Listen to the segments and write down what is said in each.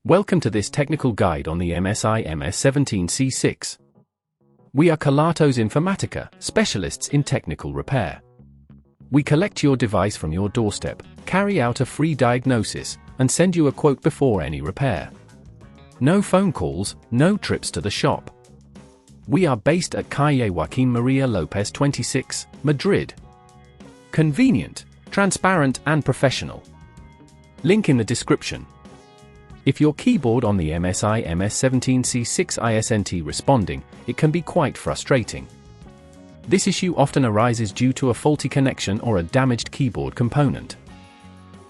Welcome to this technical guide on the MSI MS17C6. We are Kelatos Informatica, specialists in technical repair. We collect your device from your doorstep, carry out a free diagnosis, and send you a quote before any repair. No phone calls, no trips to the shop. We are based at Calle Joaquín María López 26, Madrid. Convenient, transparent and professional. Link in the description. If your keyboard on the MSI MS17C6 isn't responding, it can be quite frustrating. This issue often arises due to a faulty connection or a damaged keyboard component.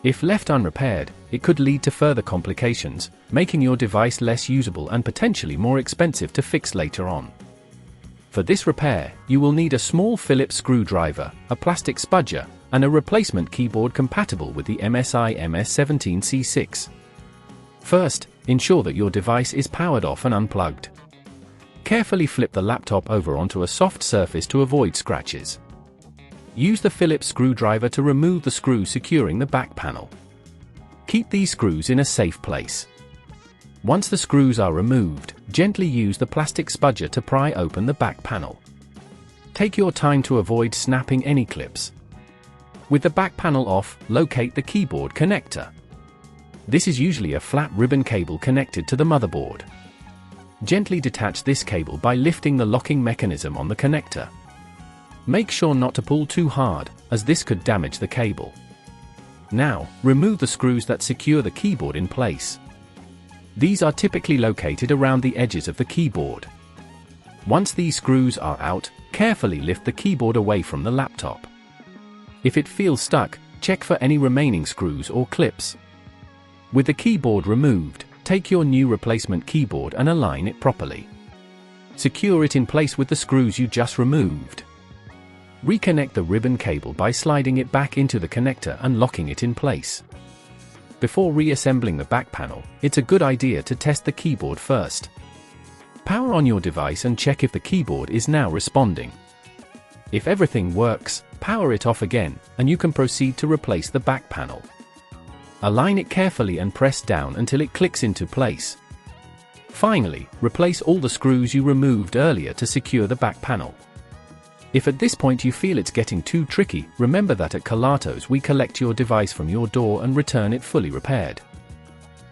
If left unrepaired, it could lead to further complications, making your device less usable and potentially more expensive to fix later on. For this repair, you will need a small Phillips screwdriver, a plastic spudger, and a replacement keyboard compatible with the MSI MS17C6. First, ensure that your device is powered off and unplugged. Carefully flip the laptop over onto a soft surface to avoid scratches. Use the Phillips screwdriver to remove the screw securing the back panel. Keep these screws in a safe place. Once the screws are removed, gently use the plastic spudger to pry open the back panel. Take your time to avoid snapping any clips. With the back panel off, locate the keyboard connector. This is usually a flat ribbon cable connected to the motherboard. Gently detach this cable by lifting the locking mechanism on the connector. Make sure not to pull too hard, as this could damage the cable. Now, remove the screws that secure the keyboard in place. These are typically located around the edges of the keyboard. Once these screws are out, carefully lift the keyboard away from the laptop. If it feels stuck, check for any remaining screws or clips. With the keyboard removed, take your new replacement keyboard and align it properly. Secure it in place with the screws you just removed. Reconnect the ribbon cable by sliding it back into the connector and locking it in place. Before reassembling the back panel, it's a good idea to test the keyboard first. Power on your device and check if the keyboard is now responding. If everything works, power it off again, and you can proceed to replace the back panel. Align it carefully and press down until it clicks into place. Finally, replace all the screws you removed earlier to secure the back panel. If at this point you feel it's getting too tricky, remember that at Kelatos we collect your device from your door and return it fully repaired.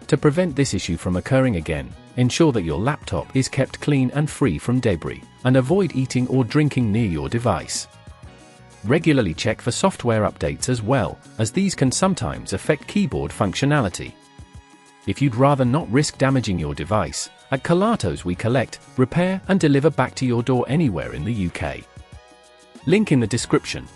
To prevent this issue from occurring again, ensure that your laptop is kept clean and free from debris, and avoid eating or drinking near your device. Regularly check for software updates as well, as these can sometimes affect keyboard functionality. If you'd rather not risk damaging your device, at Kelatos we collect, repair and deliver back to your door anywhere in the UK. Link in the description.